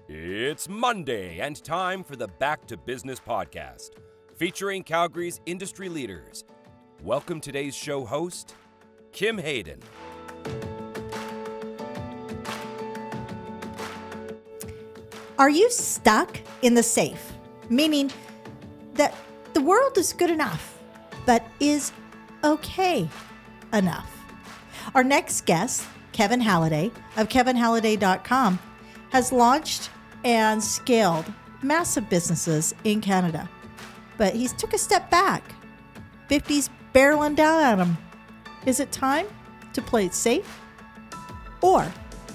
It's Monday and time for the Back to Business podcast, featuring Calgary's industry leaders. Welcome today's show host, Kim Hayden. Are you stuck in the safe? Meaning that the world is good enough, but is okay enough? Our next guest, Kevin Halliday of KevinHalliday.com, has launched and scaled massive businesses in Canada. But he's took a step back. 50's barreling down at him. Is it time to play it safe or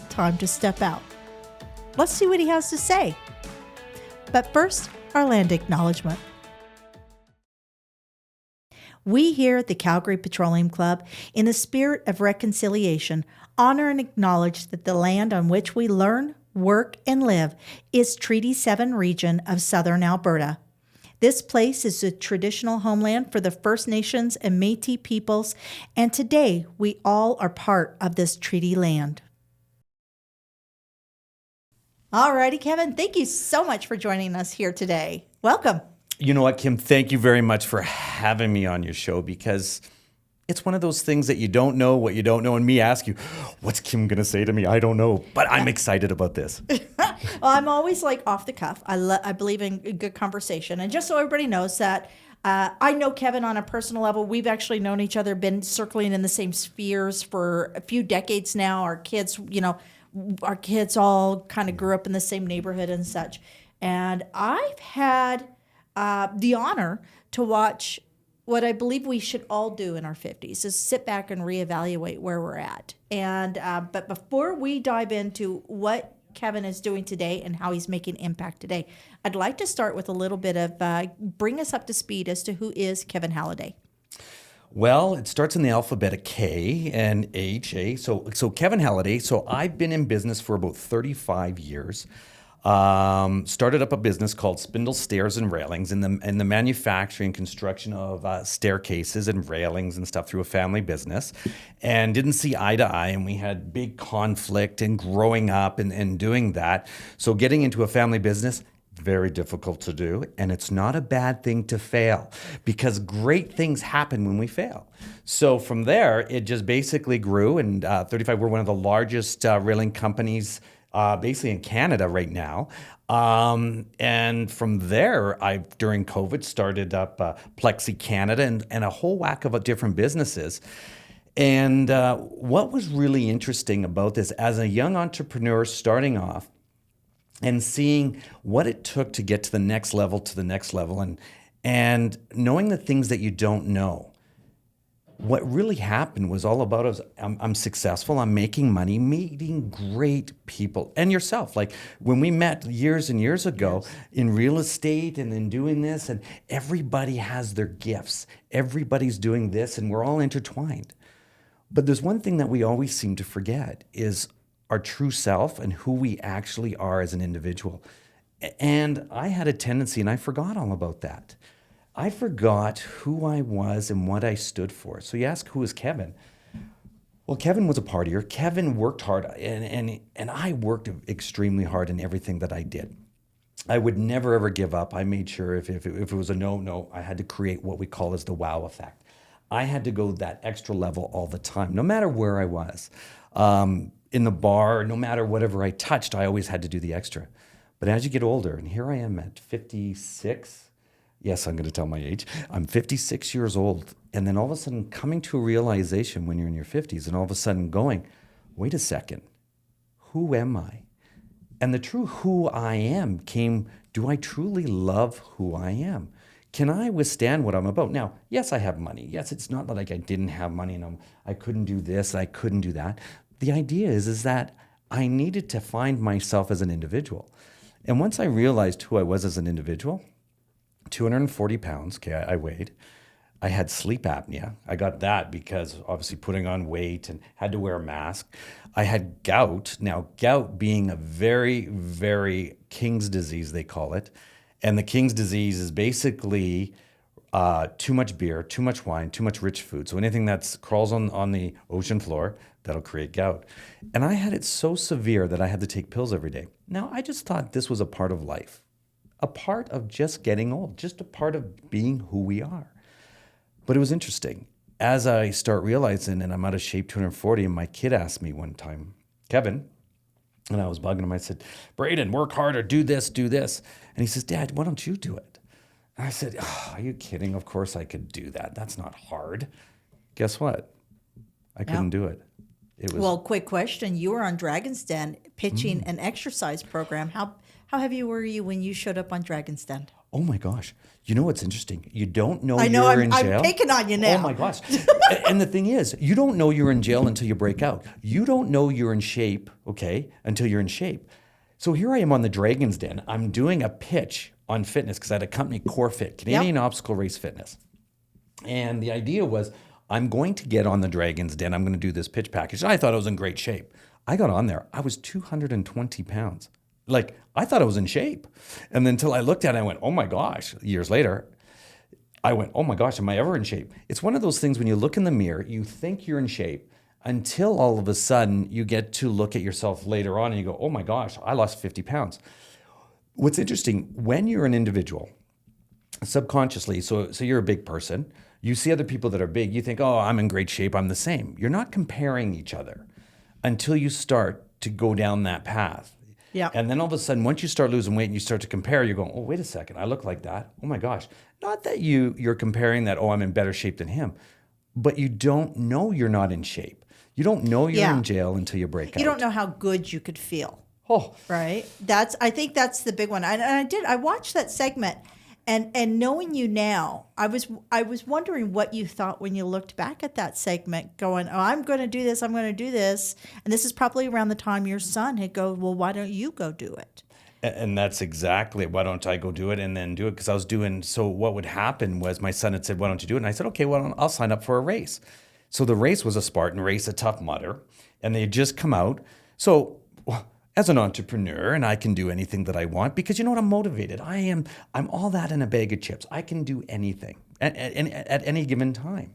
time to step out? Let's see what he has to say. But first, our land acknowledgement. We here at the Calgary Petroleum Club, in the spirit of reconciliation, honor and acknowledge that the land on which we learn, work, and live is Treaty 7 region of southern Alberta. This place is a traditional homeland for the First Nations and Métis peoples, and today we all are part of this treaty land. Alrighty, Kevin, thank you so much for joining us here today. Welcome. You know what, Kim? Thank you very much for having me on your show, because it's one of those things that you don't know what you don't know. And me ask you, what's Kim going to say to me? I don't know, but I'm excited about this. Well, I'm always like off the cuff. I believe in good conversation. And just so everybody knows that I know Kevin on a personal level. We've actually known each other, been circling in the same spheres for a few decades now. Our kids all kind of grew up in the same neighborhood and such. And I've had the honor to watch what I believe we should all do in our 50s is sit back and reevaluate where we're at. And but before we dive into what Kevin is doing today and how he's making impact today, I'd like to start with a little bit of bring us up to speed as to who is Kevin Halliday. Well, it starts in the alphabet of K and H, A. So Kevin Halliday. So I've been in business for about 35 years. Started up a business called Spindle Stairs and Railings in the manufacturing construction of staircases and railings and stuff through a family business, and didn't see eye to eye, and we had big conflict and growing up and doing that. So getting into a family business, very difficult to do, and it's not a bad thing to fail, because great things happen when we fail. So from there, it just basically grew, and 35, we're one of the largest railing companies basically in Canada right now. And from there, I, during COVID, started up Plexi Canada and a whole whack of different businesses. And what was really interesting about this, as a young entrepreneur starting off and seeing what it took to get to the next level, and knowing the things that you don't know. What really happened was all about us. I'm successful. I'm making money, meeting great people, and yourself. Like when we met years and years ago in real estate and in doing this, and everybody has their gifts. Everybody's doing this, and we're all intertwined. But there's one thing that we always seem to forget is our true self and who we actually are as an individual. And I had a tendency, and I forgot all about that. I forgot who I was and what I stood for. So you ask, who is Kevin? Well, Kevin was a partier. Kevin worked hard, and I worked extremely hard in everything that I did. I would never, ever give up. I made sure if it was a no, I had to create what we call as the wow effect. I had to go that extra level all the time, no matter where I was. In the bar, no matter whatever I touched, I always had to do the extra. But as you get older, and here I am at 56, yes, I'm going to tell my age. I'm 56 years old. And then all of a sudden coming to a realization when you're in your 50s and all of a sudden going, wait a second, who am I? And the true who I am came, do I truly love who I am? Can I withstand what I'm about? Now, yes, I have money. Yes, it's not like I didn't have money and I couldn't do this, I couldn't do that. The idea is that I needed to find myself as an individual. And once I realized who I was as an individual, 240 pounds, okay, I weighed. I had sleep apnea. I got that because obviously putting on weight and had to wear a mask. I had gout. Now, gout being a very, very king's disease, they call it. And the king's disease is basically too much beer, too much wine, too much rich food. So anything that crawls on the ocean floor that'll create gout. And I had it so severe that I had to take pills every day. Now, I just thought this was a part of life, a part of just getting old, just a part of being who we are. But it was interesting. As I start realizing, and I'm out of shape 240, and my kid asked me one time, Kevin, and I was bugging him, I said, Braden, work harder, do this, do this. And he says, Dad, why don't you do it? And I said, are you kidding? Of course I could do that. That's not hard. Guess what? I couldn't do it. It was Well, quick question. You were on Dragon's Den pitching an exercise program. How heavy were you when you showed up on Dragon's Den? Oh my gosh. You know what's interesting? You don't know I know you're in jail. I'm picking on you now. Oh my gosh. And the thing is, you don't know you're in jail until you break out. You don't know you're in shape, okay, until you're in shape. So here I am on the Dragon's Den. I'm doing a pitch on fitness because I had a company, Core Fit, Canadian Obstacle Race Fitness. And the idea was, I'm going to get on the Dragon's Den. I'm going to do this pitch package. And I thought I was in great shape. I got on there. I was 220 pounds. Like, I thought I was in shape. And then until I looked at it, I went, oh my gosh. Years later, I went, oh my gosh, am I ever in shape? It's one of those things when you look in the mirror, you think you're in shape until all of a sudden you get to look at yourself later on and you go, oh my gosh, I lost 50 pounds. What's interesting, when you're an individual, subconsciously, so you're a big person, you see other people that are big, you think, oh, I'm in great shape, I'm the same. You're not comparing each other until you start to go down that path. Yeah. And then all of a sudden, once you start losing weight and you start to compare, you're going, oh, wait a second, I look like that. Oh my gosh. Not that you're comparing that, oh, I'm in better shape than him, but you don't know you're not in shape. You don't know you're in jail until you break out. You don't know how good you could feel. Oh. Right? I think that's the big one. I watched that segment. And knowing you now, I was wondering what you thought when you looked back at that segment, going, oh, I'm going to do this, I'm going to do this. And this is probably around the time your son had go, well, why don't you go do it? And that's exactly, why don't I go do it and then do it? Because I was doing, so what would happen was my son had said, why don't you do it? And I said, okay, well, I'll sign up for a race. So the race was a Spartan race, a Tough Mudder, and they had just come out. So as an entrepreneur, and I can do anything that I want because you know what? I'm motivated. I'm all that in a bag of chips. I can do anything at any given time.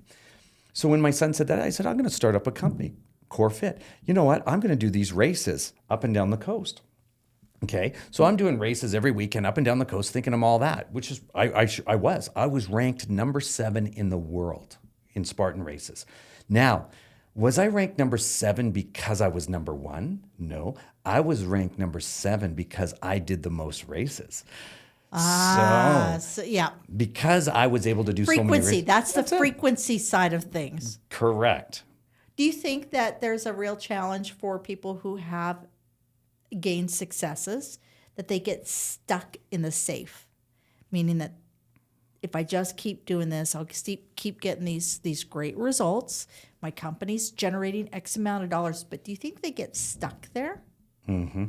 So when my son said that, I said, I'm going to start up a company, Core Fit. You know what? I'm going to do these races up and down the coast. Okay, so I'm doing races every weekend up and down the coast, thinking I'm all that, which is I was ranked number 7 in the world in Spartan races. Now, was I ranked number 7 because I was number 1? No, I was ranked number 7 because I did the most races. So yeah, because I was able to do frequency. So many races. That's the frequency side of things. Correct. Do you think that there's a real challenge for people who have gained successes, that they get stuck in the safe, meaning that if I just keep doing this, I'll keep getting these great results. My company's generating X amount of dollars, but do you think they get stuck there? Mm-hmm.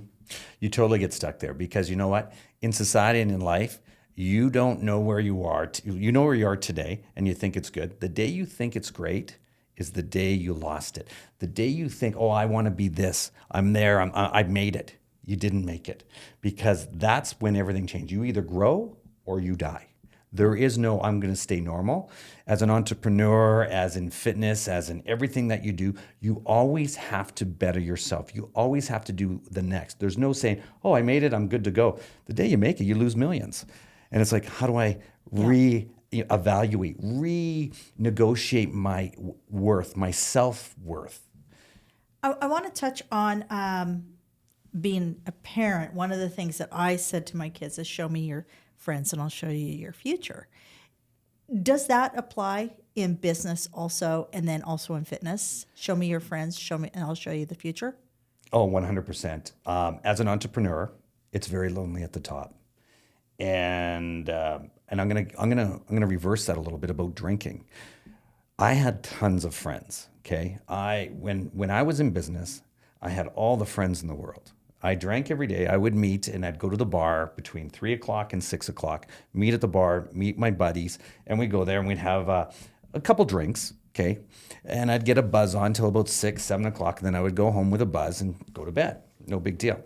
You totally get stuck there because you know what? In society and in life, you don't know where you are. You know where you are today, and you think it's good. The day you think it's great is the day you lost it. The day you think, oh, I want to be this. I'm there. I've made it. You didn't make it because that's when everything changed. You either grow or you die. There is no, I'm going to stay normal. As an entrepreneur, as in fitness, as in everything that you do, you always have to better yourself. You always have to do the next. There's no saying, oh, I made it, I'm good to go. The day you make it, you lose millions. And it's like, how do I reevaluate, renegotiate my worth, my self-worth? I want to touch on being a parent. One of the things that I said to my kids is, show me your friends and I'll show you your future. Does that apply in business also, and then also in fitness? Show me your friends, show me, and I'll show you the future. Oh, 100%. As an entrepreneur, it's very lonely at the top, and I'm gonna reverse that a little bit about drinking. I had tons of friends. Okay, when I was in business, I had all the friends in the world. I drank every day. I would meet and I'd go to the bar between 3 o'clock and 6 o'clock, meet at the bar, meet my buddies, and we'd go there and we'd have a couple drinks, okay? And I'd get a buzz on till about 6, 7 o'clock, and then I would go home with a buzz and go to bed. No big deal.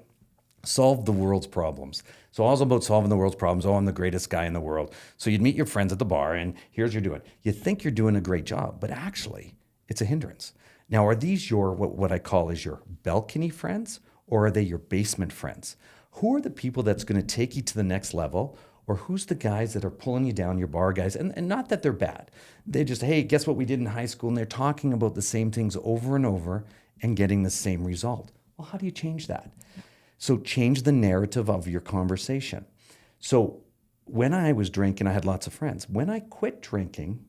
Solve the world's problems. So I was about solving the world's problems. Oh, I'm the greatest guy in the world. So you'd meet your friends at the bar and here's what you're doing. You think you're doing a great job, but actually it's a hindrance. Now, are these your, what I call is your balcony friends, or are they your basement friends? Who are the people that's going to take you to the next level? Or who's the guys that are pulling you down, your bar guys? And not that they're bad. They just, hey, guess what we did in high school? And they're talking about the same things over and over and getting the same result. Well, how do you change that? So change the narrative of your conversation. So when I was drinking, I had lots of friends. When I quit drinking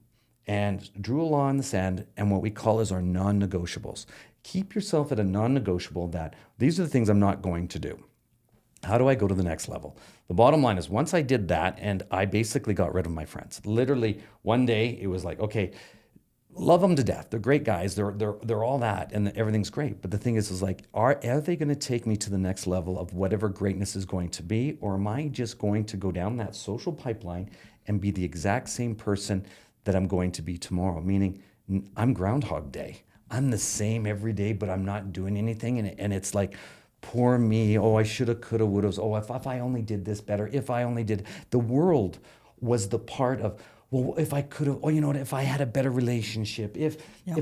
and drew a line in the sand and what we call is our non-negotiables, keep yourself at a non-negotiable that these are the things I'm not going to do. How do I go to the next level? The bottom line is once I did that and I basically got rid of my friends. Literally one day it was like, okay, love them to death. They're great guys. They're all that and everything's great. But the thing is like, are they going to take me to the next level of whatever greatness is going to be? Or am I just going to go down that social pipeline and be the exact same person that I'm going to be tomorrow? Meaning I'm Groundhog Day. I'm the same every day, but I'm not doing anything. And it's like, poor me. Oh, I shoulda, coulda, woulda. Oh, if I only did this better. If I only did. The world was the part of, well, if I could have, oh, you know what, if I had a better relationship, if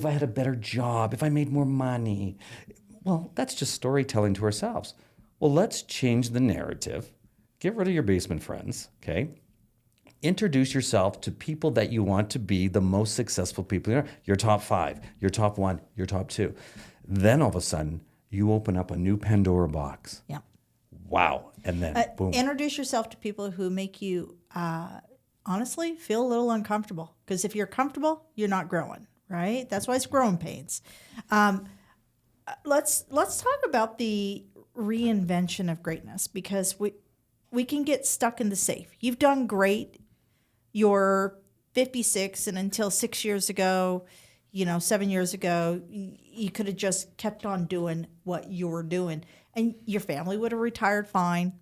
I had a better job, if I made more money. Well, that's just storytelling to ourselves. Well, let's change the narrative. Get rid of your basement friends, okay? Introduce yourself to people that you want to be the most successful people. Your top 5, your top 1, your top 2. Then all of a sudden, you open up a new Pandora box. Yeah. Wow. And then boom. Introduce yourself to people who make you honestly feel a little uncomfortable. Because if you're comfortable, you're not growing, right? That's why it's growing pains. Let's talk about the reinvention of greatness, because we can get stuck in the safe. You've done great. You're 56, and until 6 years ago, 7 years ago, you could have just kept on doing what you were doing, and your family would have retired fine.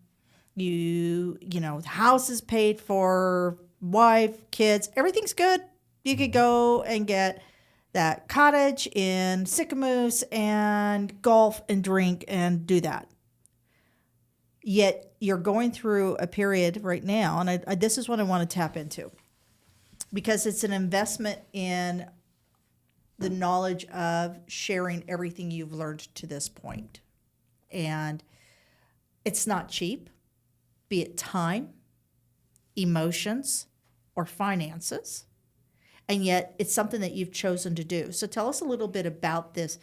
The house is paid for, wife, kids, everything's good. You could go and get that cottage in Sycamoose and golf and drink and do that. Yet you're going through a period right now, and this is what I want to tap into, because it's an investment in the knowledge of sharing everything you've learned to this point. And it's not cheap, be it time, emotions, or finances. And yet it's something that you've chosen to do. So tell us a little bit about this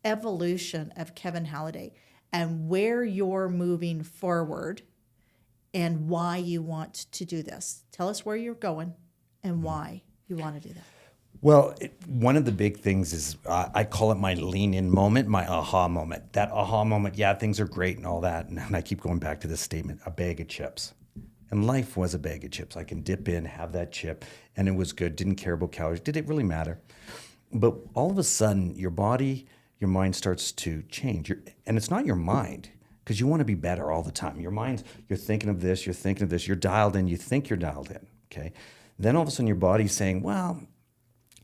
evolution of Kevin Halliday and where you're moving forward and why you want to do this. Tell us where you're going and why you want to do that. Well, one of the big things is I call it my lean-in moment, my aha moment. That aha moment, yeah, things are great and all that. And I keep going back to this statement, a bag of chips. And life was a bag of chips. I can dip in, have that chip, and it was good. Didn't care about calories. Did it really matter? But all of a sudden, your body, your mind starts to change. And it's not your mind, because you want to be better all the time. Your mind, you're thinking of this, you're dialed in, you think you're dialed in, okay? Then all of a sudden, your body's saying, well,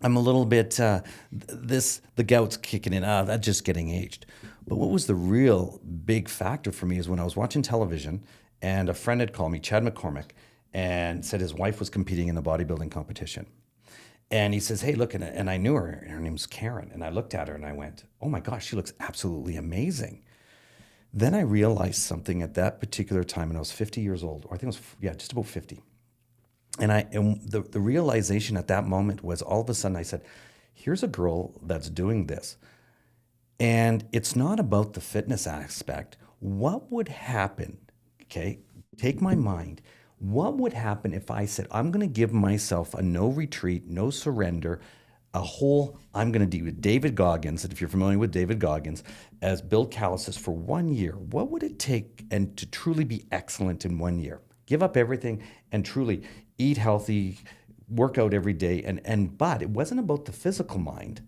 I'm a little bit, the gout's kicking in. That's just getting aged. But what was the real big factor for me is when I was watching television and a friend had called me, Chad McCormick, and said his wife was competing in the bodybuilding competition. And he says, hey, look, and I knew her, and her name's Karen. And I looked at her and I went, oh my gosh, she looks absolutely amazing. Then I realized something at that particular time, and I was 50 years old, or I think it was, just about 50. And the realization at that moment was all of a sudden I said, here's a girl that's doing this. And it's not about the fitness aspect. What would happen, okay, take my mind, what would happen if I said, I'm going to give myself a no retreat, no surrender, I'm going to do with David Goggins, and if you're familiar with David Goggins, as Bill Callisis for 1 year. What would it take and to truly be excellent in 1 year? Give up everything and truly eat healthy, work out every day. But it wasn't about the physical mind.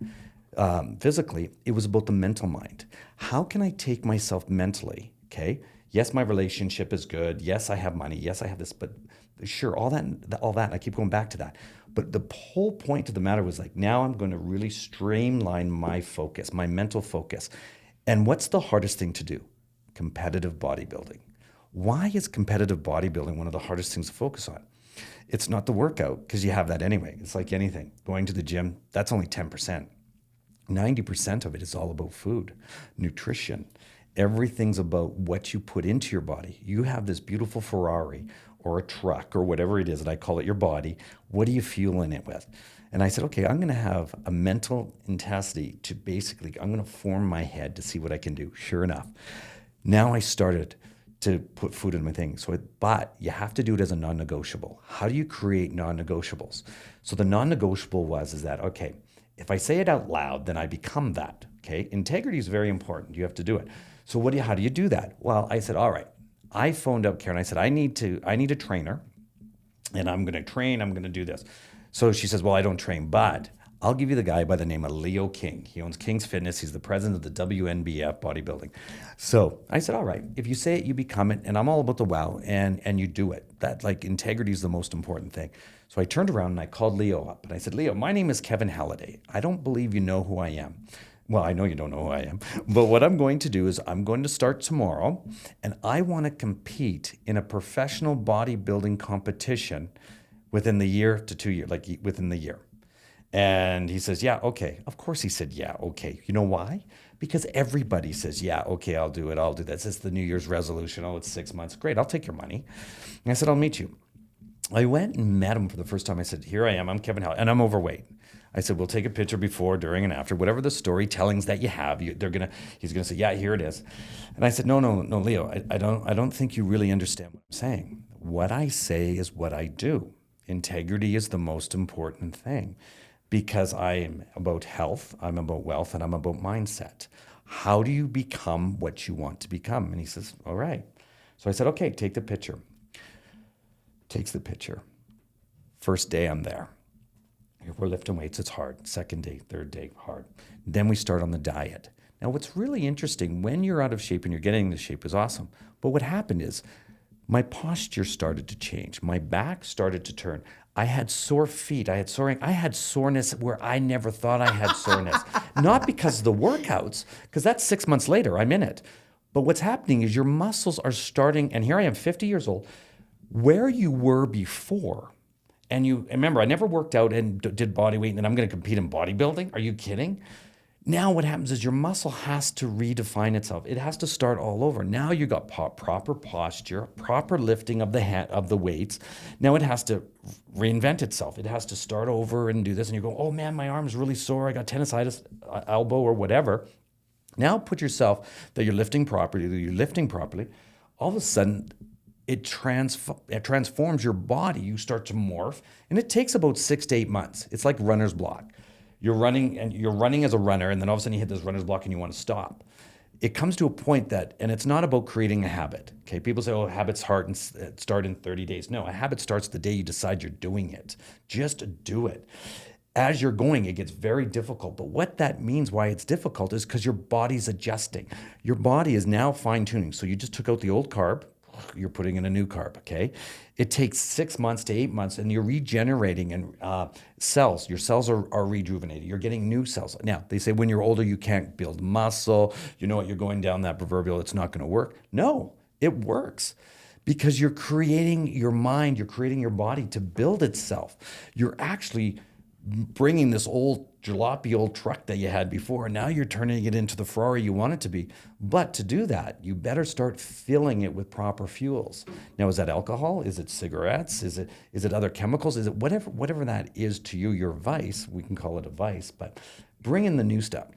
Physically, it was about the mental mind. How can I take myself mentally, okay? Yes, my relationship is good. Yes, I have money. Yes, I have this, but sure, all that, I keep going back to that. But the whole point of the matter was like, now I'm going to really streamline my focus, my mental focus. And what's the hardest thing to do? Competitive bodybuilding. Why is competitive bodybuilding one of the hardest things to focus on? It's not the workout, because you have that anyway. It's like anything. Going to the gym, that's only 10%. 90% of it is all about food, nutrition. Everything's about what you put into your body. You have this beautiful Ferrari or a truck or whatever it is, and I call it your body. What are you fueling it with? And I said, okay, I'm going to have a mental intensity to basically, I'm going to form my head to see what I can do. Sure enough. Now I started to put food in my thing. But you have to do it as a non-negotiable. How do you create non-negotiables? So the non-negotiable is that, okay, if I say it out loud, then I become that, okay? Integrity is very important. You have to do it. So how do you do that? Well, I said, all right. I phoned up Karen. I said, I need a trainer, and I'm going to train. I'm going to do this. So she says, well, I don't train, but I'll give you the guy by the name of Leo King. He owns King's Fitness. He's the president of the WNBF bodybuilding. So I said, all right, if you say it, you become it. And I'm all about the wow, and you do it. That, like, integrity is the most important thing. So I turned around and I called Leo up, and I said, Leo, my name is Kevin Halliday. I don't believe you know who I am. Well, I know you don't know who I am, but what I'm going to do is I'm going to start tomorrow, and I want to compete in a professional bodybuilding competition within the year to 2 years, like within the year. And he says, yeah, okay. Of course he said, yeah, okay. You know why? Because everybody says, yeah, okay, I'll do it. I'll do that. It's the New Year's resolution. Oh, it's 6 months. Great, I'll take your money. And I said, I'll meet you. I went and met him for the first time. I said, here I am. I'm Kevin Halliday, and I'm overweight. I said, we'll take a picture before, during, and after, whatever the storytellings that you have. He's gonna say, yeah, here it is. And I said, no, Leo, I don't think you really understand what I'm saying. What I say is what I do. Integrity is the most important thing, because I am about health, I'm about wealth, and I'm about mindset. How do you become what you want to become? And he says, all right. So I said, okay, take the picture. Takes the picture. First day I'm there. We're lifting weights, it's hard. Second day, third day, hard. Then we start on the diet. Now, what's really interesting, when you're out of shape and you're getting into shape is awesome. But what happened is my posture started to change. My back started to turn. I had sore feet. I had soreness where I never thought I had soreness. Not because of the workouts, because that's 6 months later, I'm in it. But what's happening is your muscles are starting, and here I am, 50 years old, where you were before. And remember, I never worked out and did body weight, and then I'm going to compete in bodybuilding. Are you kidding? Now what happens is your muscle has to redefine itself. It has to start all over. Now you got proper posture, proper lifting of the weights. Now it has to reinvent itself. It has to start over and do this. And you go, oh man, my arm's really sore. I got tendonitis, elbow or whatever. Now put yourself that you're lifting properly. All of a sudden, it transforms your body. You start to morph, and it takes about 6 to 8 months. It's like runner's block. You're running as a runner, and then all of a sudden you hit this runner's block and you want to stop. It comes to a point and it's not about creating a habit. Okay, people say, oh, habits start in 30 days. No, a habit starts the day you decide you're doing it. Just do it. As you're going, it gets very difficult. But what that means, why it's difficult, is because your body's adjusting. Your body is now fine-tuning. So you just took out the old carb. You're putting in a new carb, okay? It takes 6 months to 8 months, and you're regenerating, and cells. Your cells are rejuvenated. You're getting new cells. Now, they say when you're older, you can't build muscle. You know what? You're going down that proverbial, it's not going to work. No, it works. Because you're creating your mind, you're creating your body to build itself. You're actually bringing this old jalopy old truck that you had before, and now you're turning it into the Ferrari you want it to be. But to do that, you better start filling it with proper fuels. Now, is that alcohol? Is it cigarettes? Is it other chemicals? Is it whatever that is to you, your vice? We can call it a vice, but bring in the new stuff.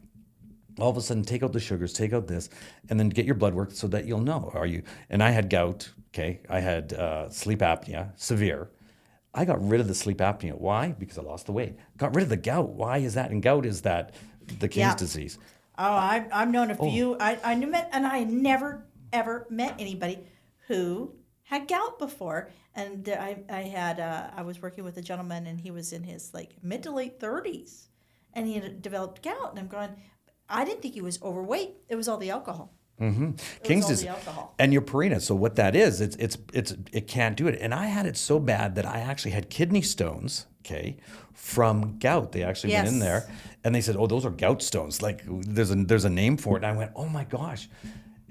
All of a sudden, take out the sugars, take out this, and then get your blood work so that you'll know. And I had gout, okay? I had sleep apnea, severe. I got rid of the sleep apnea. Why? Because I lost the weight. Got rid of the gout. Why is that? And gout is that the King's disease. Oh, I've known a few. I met, and I never ever met anybody who had gout before. And I was working with a gentleman, and he was in his mid to late 30s, and he had developed gout. And I'm going, I didn't think he was overweight. It was all the alcohol. Mm-hmm. King's disease, and your purina. So what that is, it can't do it. And I had it so bad that I actually had kidney stones. Okay, from gout. They actually went in there, and they said, "Oh, those are gout stones." Like there's a name for it. And I went, "Oh my gosh!"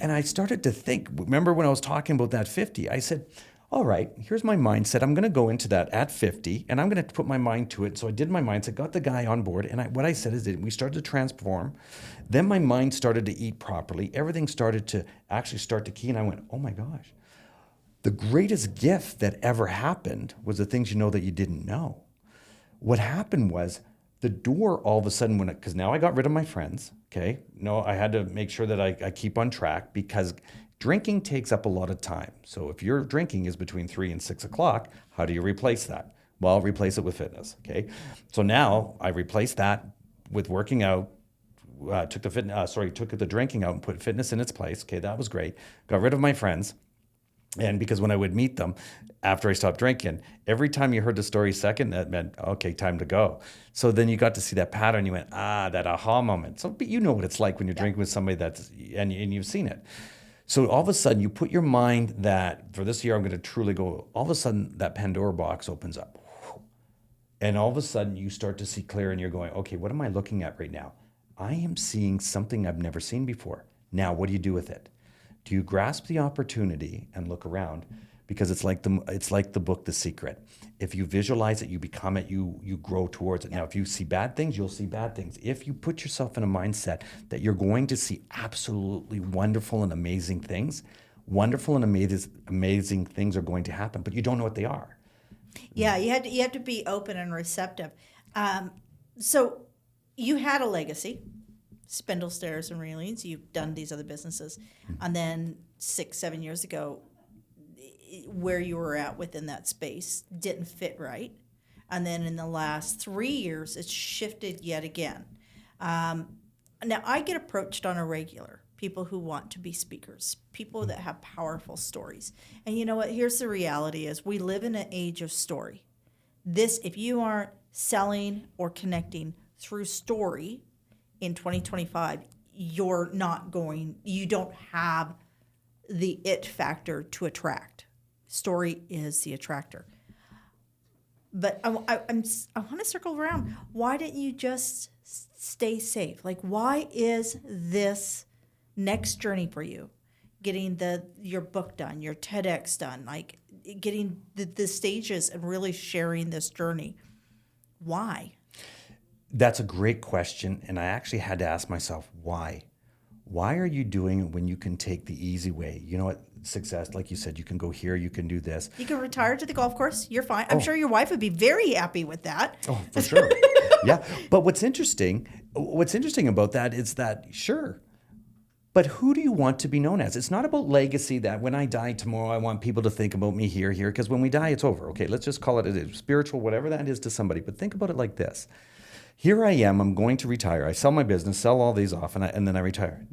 And I started to think. Remember when I was talking about that 50? I said, all right, here's my mindset. I'm going to go into that at 50 and I'm going to put my mind to it. So I did my mindset, got the guy on board. And what I said is that we started to transform. Then my mind started to eat properly. Everything started to actually start to key. And I went, oh my gosh, the greatest gift that ever happened was the things you know that you didn't know. What happened was the door all of a sudden went, because now I got rid of my friends. Okay. No, I had to make sure that I keep on track because drinking takes up a lot of time. So if your drinking is between 3 and 6 o'clock, how do you replace that? Well, replace it with fitness, okay? So now I replaced that with working out, took the drinking out and put fitness in its place. Okay, that was great. Got rid of my friends. And because when I would meet them after I stopped drinking, every time you heard the story second, that meant, okay, time to go. So then you got to see that pattern. You went, that aha moment. So but you know what it's like when you're drinking with somebody and you've seen it. So all of a sudden you put your mind that for this year, I'm going to truly go, all of a sudden that Pandora box opens up. And all of a sudden you start to see clear and you're going, okay, what am I looking at right now? I am seeing something I've never seen before. Now, what do you do with it? Do you grasp the opportunity and look around? Because it's like the book, The Secret. If you visualize it, you become it, you grow towards it. Now, if you see bad things, you'll see bad things. If you put yourself in a mindset that you're going to see absolutely wonderful and amazing things, wonderful and amazing things are going to happen, but you don't know what they are. Yeah, you have to be open and receptive. So you had a legacy, Spindle Stairs and Railings. You've done these other businesses. And then 6-7 years ago, where you were at within that space didn't fit right. And then in the last 3 years, it's shifted yet again. Now, I get approached on a regular, people who want to be speakers, people that have powerful stories. And you know what? Here's the reality is we live in an age of story. If you aren't selling or connecting through story in 2025, you don't have the it factor to attract. Story is the attractor. But I want to circle around. Why didn't you just stay safe? Like, why is this next journey for you? Getting your book done, your TEDx done, like getting the stages and really sharing this journey. Why? That's a great question. And I actually had to ask myself, why? Why are you doing it when you can take the easy way? You know what? Success, like you said, you can go here, you can do this. You can retire to the golf course. You're fine. I'm sure your wife would be very happy with that. Oh, for sure. Yeah. But what's interesting about that is that, sure, but who do you want to be known as? It's not about legacy that when I die tomorrow, I want people to think about me here, because when we die, it's over. Okay, let's just call it spiritual, whatever that is to somebody. But think about it like this. Here I am, I'm going to retire. I sell my business, sell all these off, and then I retire.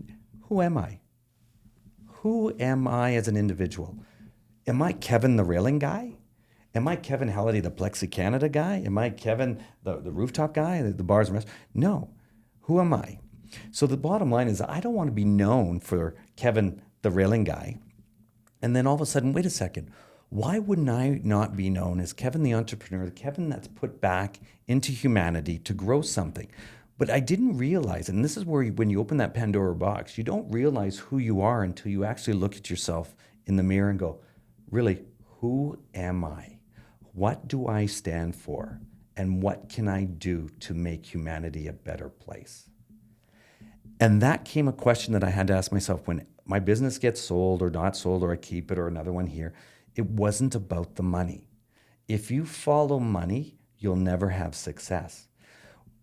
Who am I? Who am I as an individual? Am I Kevin the railing guy? Am I Kevin Halliday the Plexi Canada guy? Am I Kevin the rooftop guy, the bars and restaurants? No. Who am I? So the bottom line is I don't want to be known for Kevin the railing guy. And then all of a sudden, wait a second. Why wouldn't I not be known as Kevin the entrepreneur, the Kevin that's put back into humanity to grow something? But I didn't realize, and this is where when you open that Pandora box, you don't realize who you are until you actually look at yourself in the mirror and go, really, who am I? What do I stand for? And what can I do to make humanity a better place? And that came a question that I had to ask myself when my business gets sold or not sold, or I keep it or another one here. It wasn't about the money. If you follow money, you'll never have success.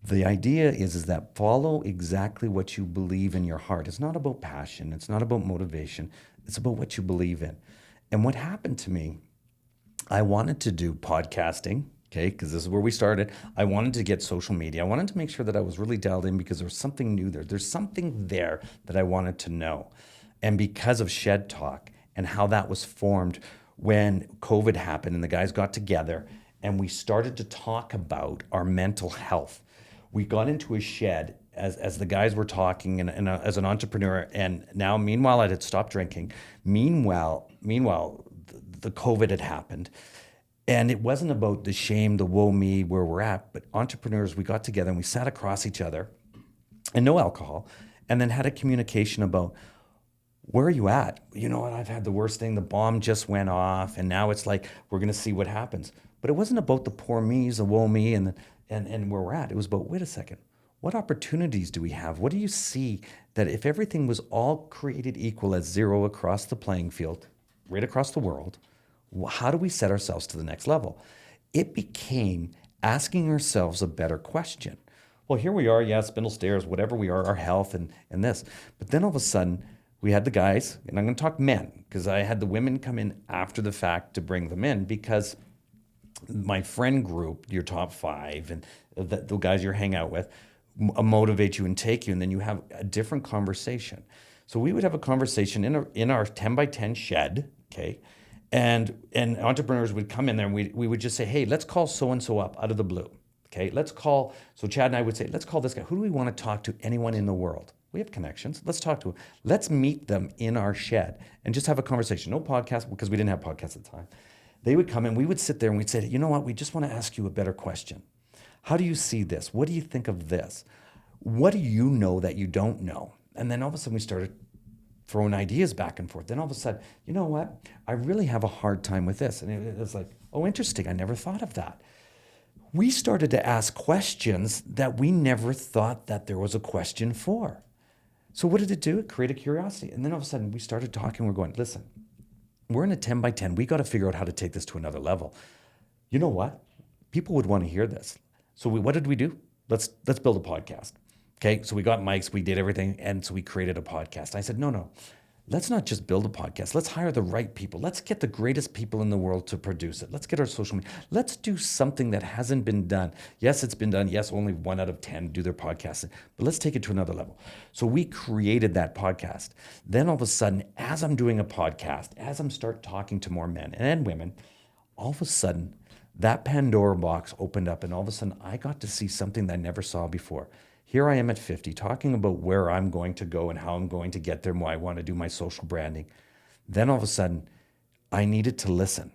The idea is that follow exactly what you believe in your heart. It's not about passion. It's not about motivation. It's about what you believe in. And what happened to me, I wanted to do podcasting, okay, because this is where we started. I wanted to get social media. I wanted to make sure that I was really dialed in because there was something new there. There's something there that I wanted to know. And because of ShedTalk and how that was formed when COVID happened and the guys got together and we started to talk about our mental health. We got into a shed as the guys were talking and as an entrepreneur, and now meanwhile I had stopped drinking. Meanwhile, the COVID had happened, and it wasn't about the shame, the woe me, where we're at, but entrepreneurs, we got together and we sat across each other, and no alcohol, and then had a communication about where are you at? You know what? I've had the worst thing. The bomb just went off, and now it's like we're going to see what happens. But it wasn't about the poor me's, the woe me, and where we're at. It was about, wait a second, what opportunities do we have? What do you see that if everything was all created equal as zero across the playing field, right across the world, how do we set ourselves to the next level? It became asking ourselves a better question. Well, here we are, yeah, spindle stairs, whatever we are, our health and this. But then all of a sudden, we had the guys, and I'm going to talk men, because I had the women come in after the fact to bring them in, because my friend group, your top 5, and the guys you hang out with, motivate you and take you, and then you have a different conversation. So we would have a conversation in our 10 by 10 shed, okay? And entrepreneurs would come in there, and we would just say, hey, let's call so-and-so up out of the blue, okay? So Chad and I would say, let's call this guy. Who do we want to talk to? Anyone in the world. We have connections. Let's talk to them. Let's meet them in our shed and just have a conversation. No podcast, because we didn't have podcasts at the time. They would come in, we would sit there, and we'd say, you know what? We just want to ask you a better question. How do you see this? What do you think of this? What do you know that you don't know? And then all of a sudden we started throwing ideas back and forth. Then all of a sudden, you know what? I really have a hard time with this. And it was like, oh, interesting. I never thought of that. We started to ask questions that we never thought that there was a question for. So what did it do? It created curiosity. And then all of a sudden we started talking. We're going, listen, we're in a 10 by 10. We got to figure out how to take this to another level. You know what? People would want to hear this. So what did we do? Let's build a podcast. Okay, so we got mics, we did everything, and so we created a podcast. I said, no, let's not just build a podcast. Let's hire the right people. Let's get the greatest people in the world to produce it. Let's get our social media. Let's do something that hasn't been done. Yes, it's been done. Yes, only 1 out of 10 do their podcast, but let's take it to another level. So we created that podcast. Then all of a sudden, as I'm doing a podcast, as I'm start talking to more men and women, all of a sudden, that Pandora box opened up, and all of a sudden, I got to see something that I never saw before. Here I am at 50, talking about where I'm going to go and how I'm going to get there and why I want to do my social branding. Then all of a sudden, I needed to listen.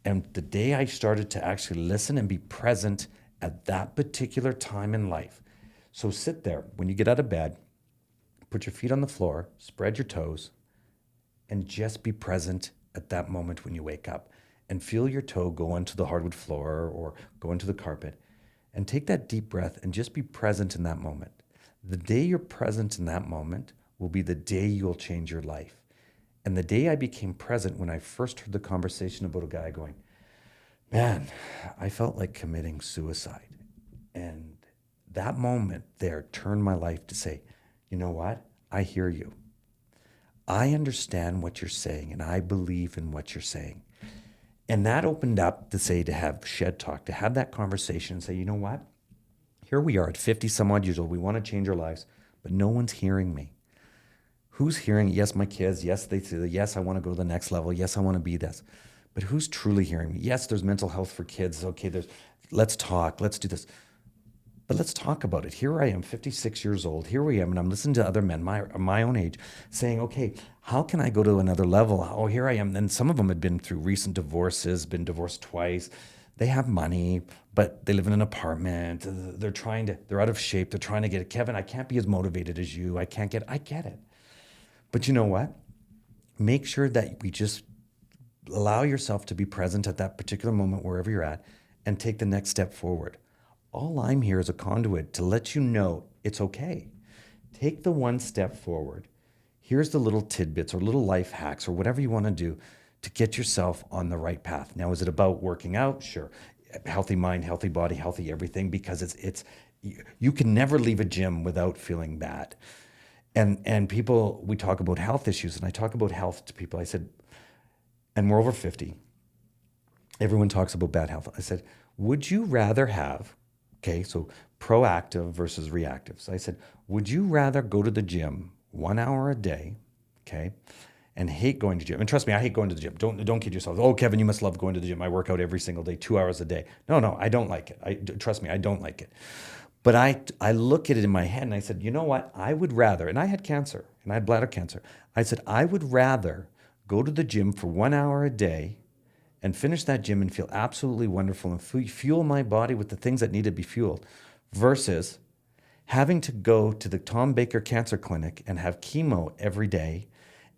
And the day I started to actually listen and be present at that particular time in life. So sit there. When you get out of bed, put your feet on the floor, spread your toes, and just be present at that moment when you wake up. And feel your toe go onto the hardwood floor or go into the carpet. And take that deep breath and just be present in that moment. The day you're present in that moment will be the day you'll change your life. And the day I became present, when I first heard the conversation about a guy going, man, I felt like committing suicide. And that moment there turned my life to say, you know what? I hear you. I understand what you're saying, and I believe in what you're saying. And that opened up to have ShedTalk, to have that conversation and say, you know what? Here we are at 50 some odd years old. We want to change our lives, but no one's hearing me. Who's hearing? Yes, my kids. Yes, they say, yes, I want to go to the next level. Yes, I want to be this. But who's truly hearing me? Yes, there's mental health for kids. Okay, let's talk. Let's do this. But let's talk about it. Here I am, 56 years old. Here we am, and I'm listening to other men my own age saying, okay, how can I go to another level? Oh, here I am. And some of them had been through recent divorces, been divorced twice. They have money, but they live in an apartment. They're out of shape. They're trying to get it. Kevin, I can't be as motivated as you. I get it. But you know what? Make sure that we just allow yourself to be present at that particular moment, wherever you're at, and take the next step forward. All I'm here is a conduit to let you know it's okay. Take the one step forward. Here's the little tidbits or little life hacks or whatever you want to do to get yourself on the right path. Now, is it about working out? Sure. Healthy mind, healthy body, healthy everything, because you can never leave a gym without feeling bad. And people, we talk about health issues, and I talk about health to people. I said, and we're over 50. Everyone talks about bad health. I said, would you rather have, okay, so proactive versus reactive. So I said, would you rather go to the gym 1 hour a day, okay, and hate going to the gym? And trust me, I hate going to the gym. Don't kid yourself. Oh, Kevin, you must love going to the gym. I work out every single day, 2 hours a day. No, I don't like it. Trust me, I don't like it. But I look at it in my head and I said, you know what? I would rather, and I had cancer, and I had bladder cancer. I said, I would rather go to the gym for 1 hour a day and finish that gym and feel absolutely wonderful and fuel my body with the things that need to be fueled, versus having to go to the Tom Baker Cancer Clinic and have chemo every day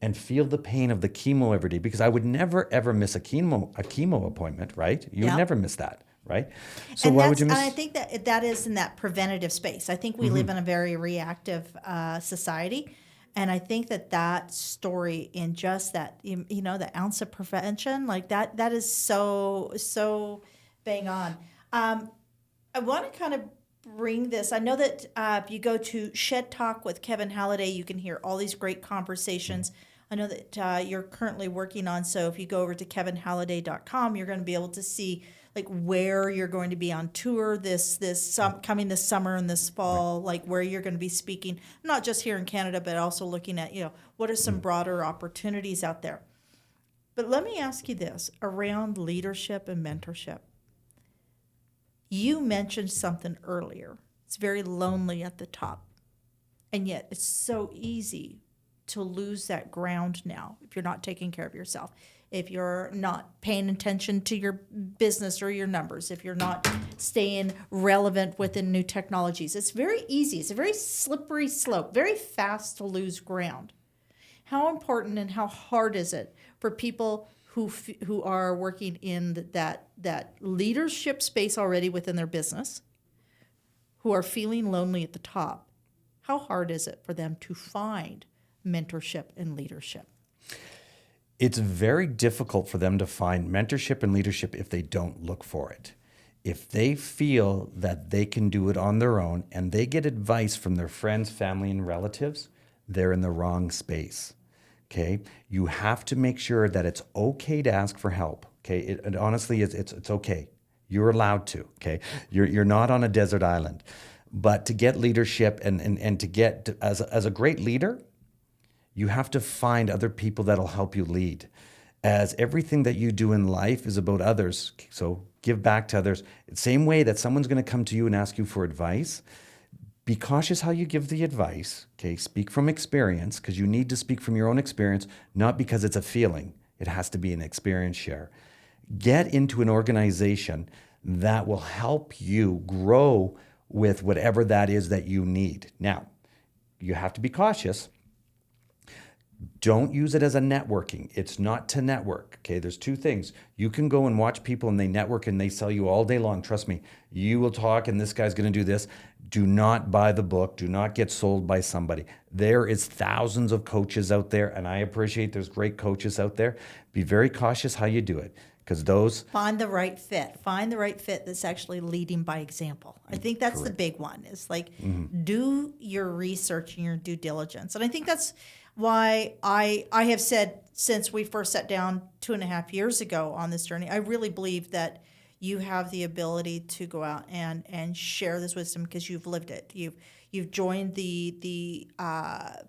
and feel the pain of the chemo every day, because I would never, ever miss a chemo appointment, right? You would never miss that, right? So and why would you miss? And I think that is in that preventative space. I think we live in a very reactive society. And I think that story in just that, the ounce of prevention, like that is so bang on. I want to kind of bring this. I know that if you go to ShedTalk with Kevin Halliday, you can hear all these great conversations. I know that you're currently working on, so if you go over to kevinhalliday.com, you're going to be able to see like where you're going to be on tour coming this summer and this fall, like where you're going to be speaking, not just here in Canada, but also looking at, what are some broader opportunities out there. But let me ask you this around leadership and mentorship. You mentioned something earlier. It's very lonely at the top. And yet it's so easy to lose that ground now if you're not taking care of yourself, if you're not paying attention to your business or your numbers, if you're not staying relevant within new technologies. It's very easy. It's a very slippery slope, very fast to lose ground. How important and how hard is it for people who are working in that leadership space already within their business, who are feeling lonely at the top? How hard is it for them to find mentorship and leadership? It's very difficult for them to find mentorship and leadership if they don't look for it. If they feel that they can do it on their own and they get advice from their friends, family, and relatives, they're in the wrong space. Okay, you have to make sure that it's okay to ask for help. Okay, it honestly is. It's okay. You're allowed to. Okay, you're not on a desert island, but to get leadership and to get as a great leader, you have to find other people that'll help you lead. As everything that you do in life is about others, so give back to others. Same way that someone's going to come to you and ask you for advice. Be cautious how you give the advice, okay? Speak from experience, because you need to speak from your own experience, not because it's a feeling. It has to be an experience share. Get into an organization that will help you grow with whatever that is that you need. Now, you have to be cautious. Don't use it as a networking. It's not to network, okay? There's two things. You can go and watch people and they network and they sell you all day long. Trust me, you will talk and this guy's going to do this. Do not buy the book. Do not get sold by somebody. There is thousands of coaches out there, and I appreciate there's great coaches out there. Be very cautious how you do it, because those... Find the right fit. Find the right fit that's actually leading by example. I think that's the big one, is like do your research and your due diligence. And I think that's why I have said since we first sat down 2.5 years ago on this journey, I really believe that you have the ability to go out and share this wisdom because you've lived it. You've joined the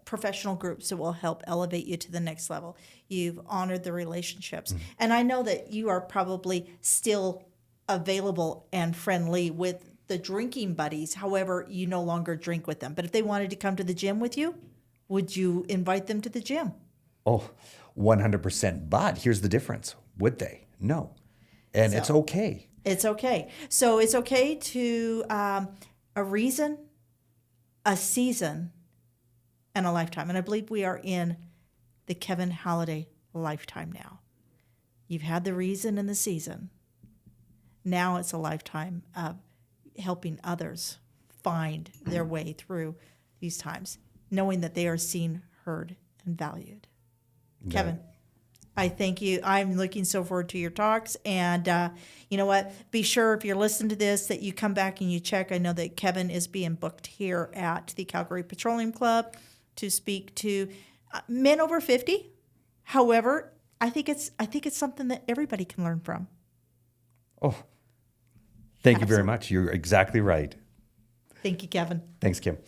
professional groups that will help elevate you to the next level. You've honored the relationships. And I know that you are probably still available and friendly with the drinking buddies. However, you no longer drink with them. But if they wanted to come to the gym with you, would you invite them to the gym? Oh, 100%. But here's the difference. Would they? No. And it's okay. It's okay. So it's okay to a reason, a season, and a lifetime. And I believe we are in the Kevin Halliday lifetime now. You've had the reason and the season. Now it's a lifetime of helping others find their way through these times, knowing that they are seen, heard, and valued. Yeah. Kevin, I thank you. I'm looking so forward to your talks. And you know what? Be sure if you're listening to this that you come back and you check. I know that Kevin is being booked here at the Calgary Petroleum Club to speak to men over 50. However, I think it's something that everybody can learn from. Oh, thank you very much. You're exactly right. Thank you, Kevin. Thanks, Kim.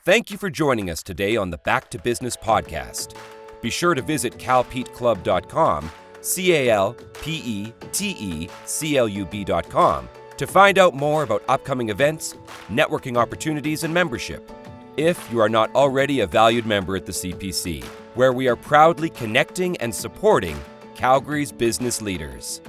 Thank you for joining us today on the Back to Business podcast. Be sure to visit calpeteclub.com, CalPeteclub.com, to find out more about upcoming events, networking opportunities, and membership. If you are not already a valued member at the CPC, where we are proudly connecting and supporting Calgary's business leaders.